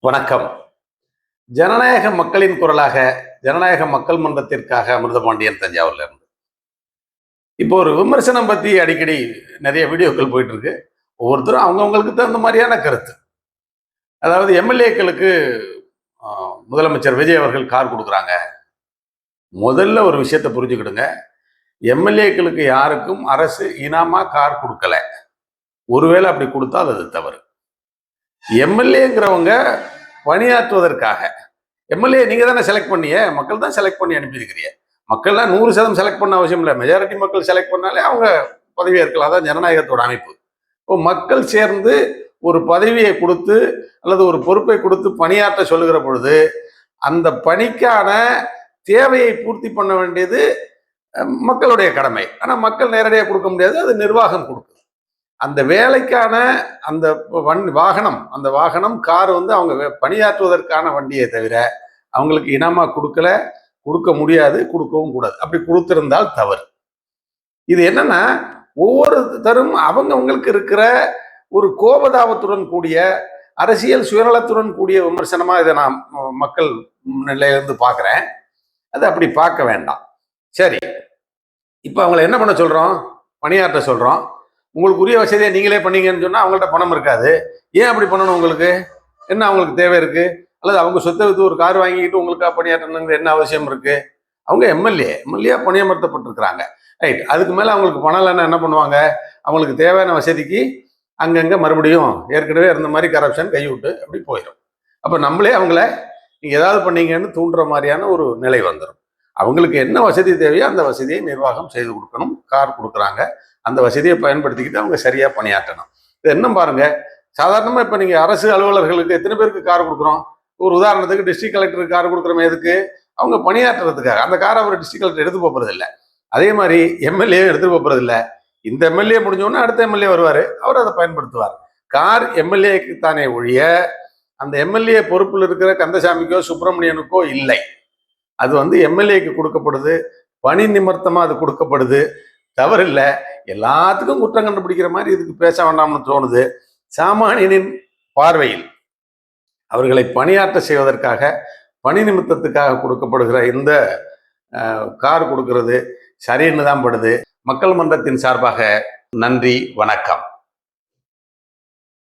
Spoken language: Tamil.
வணக்கம். ஜனநாயக மக்களின் குரலாக ஜனநாயக மக்கள் மன்றத்திற்காக அமிர்தபாண்டியன், தஞ்சாவூர்ல இருந்து. இப்போ ஒரு விமர்சனம் பத்தி அடிக்கடி நிறைய வீடியோக்கள் போயிட்டு இருக்கு. ஒவ்வொருத்தரும் அவங்கவுங்களுக்கு தகுந்த மாதிரியான கருத்து. அதாவது எம்எல்ஏக்களுக்கு முதலமைச்சர் விஜய் அவர்கள் கார் கொடுக்குறாங்க. முதல்ல ஒரு விஷயத்தை புரிஞ்சுக்கிடுங்க. எம்எல்ஏக்களுக்கு யாருக்கும் அரசு இனாமா கார் கொடுக்கல. ஒருவேளை அப்படி கொடுத்தா அது தவறு. எம்எல்ஏங்கிறவங்க பணியாற்றுவதற்காக, எம்எல்ஏ நீங்க தானே செலக்ட் பண்ணிய, மக்கள் தான் செலக்ட் பண்ணி அனுப்பியிருக்கிறீங்க. மக்கள்லாம் 100% செலக்ட் பண்ண அவசியம் இல்லை. மெஜாரிட்டி மக்கள் செலக்ட் பண்ணாலே அவங்க பதவியை இருக்கலாம். அதான் ஜனநாயகத்தோட அமைப்பு. இப்போ மக்கள் சேர்ந்து ஒரு பதவியை கொடுத்து அல்லது ஒரு பொறுப்பை கொடுத்து பணியாற்ற சொல்லுகிற பொழுது அந்த பணிக்கான தேவையை பூர்த்தி பண்ண வேண்டியது மக்களுடைய கடமை. ஆனால் மக்கள் நேரடியாக கொடுக்க முடியாது, அது நிர்வாகம் கொடுக்கும். அந்த வேலைக்கான அந்த வாகனம், அந்த வாகனம் கார் அவங்க பணியாற்றுவதற்கான வண்டியை தவிர அவங்களுக்கு இனமா கொடுக்கல, கொடுக்க முடியாது, கொடுக்கவும் கூடாது. அப்படி கொடுத்திருந்தால் தவறு. இது என்னன்னா, ஒவ்வொருத்தரும் அவங்களுக்கு இருக்கிற ஒரு கோபதாபத்துடன் கூடிய அரசியல் சுயநலத்துடன் கூடிய விமர்சனமா இதை நான் மக்கள் நிலையிலிருந்து பார்க்கிறேன். அது அப்படி பார்க்க வேண்டாம். சரி, இப்ப அவங்களை என்ன பண்ண சொல்றோம்? பணியாற்ற சொல்றோம். உங்களுக்கு உரிய வசதியை நீங்களே பண்ணீங்கன்னு சொன்னா அவங்கள்ட்ட பணம் இருக்காது. ஏன் அப்படி பண்ணணும்? உங்களுக்கு என்ன அவங்களுக்கு தேவை இருக்கு? அல்லது அவங்க சொத்தை வித்து ஒரு கார் வாங்கிக்கிட்டு உங்களுக்காக பணியாற்றணுங்கிற என்ன அவசியம் இருக்கு? அவங்க எம்எல்ஏ பணியமர்த்தப்பட்டிருக்கிறாங்க. ரைட். அதுக்கு மேல அவங்களுக்கு பணம் இல்லைன்னா என்ன பண்ணுவாங்க? அவங்களுக்கு தேவையான வசதிக்கு அங்கங்க மறுபடியும் ஏற்கனவே இருந்த மாதிரி கரப்ஷன் கைவிட்டு அப்படி போயிடும். அப்ப நம்மளே அவங்கள நீங்க ஏதாவது பண்ணீங்கன்னு தூண்டுற மாதிரியான ஒரு நிலை வந்துடும். அவங்களுக்கு என்ன வசதி தேவையோ அந்த வசதியை நிர்வாகம் செய்து கொடுக்கணும். கார் கொடுக்குறாங்க, அந்த வசதியை பயன்படுத்திக்கிட்டு அவங்க சரியா பணியாற்றணும். இது என்ன பாருங்க, சாதாரணமா இப்ப நீங்க அரசு அலுவலர்களுக்கு எத்தனை பேருக்கு கார் கொடுக்குறோம்? ஒரு உதாரணத்துக்கு டிஸ்ட்ரிக்ட் கலெக்டருக்கு கார் கொடுக்குறோம். எதுக்கு? அவங்க பணியாற்றுறதுக்காக. அந்த காரை அவர் டிஸ்ட்ரிக்ட் கலெக்டர் எடுத்து போறது இல்லை. அதே மாதிரி எம்எல்ஏ எடுத்து போறது இல்லை. இந்த எம்எல்ஏ முடிஞ்சோன்னா அடுத்த எம்எல்ஏ வருவாரு, அவர் அதை பயன்படுத்துவார். கார் எம்எல்ஏக்கு தானே ஒழிய அந்த எம்எல்ஏ பொறுப்பில் இருக்கிற கந்தசாமிக்கோ சுப்பிரமணியனுக்கோ இல்லை. அது எம்எல்ஏக்கு கொடுக்கப்படுது, பணி நிமித்தமா அது கொடுக்கப்படுது. தவறில்லை. எல்லாத்துக்கும் குற்றம் கண்டுபிடிக்கிற மாதிரி இதுக்கு பேச வேண்டாம்னு தோணுது. சாமானியனின் பார்வையில் அவர்களை பணியாற்ற செய்வதற்காக, பணி நிமித்தத்துக்காக கொடுக்கப்படுகிற இந்த கார் கொடுக்கிறது சரின்னு தான் படுது. மக்கள் மன்றத்தின் சார்பாக நன்றி, வணக்கம்.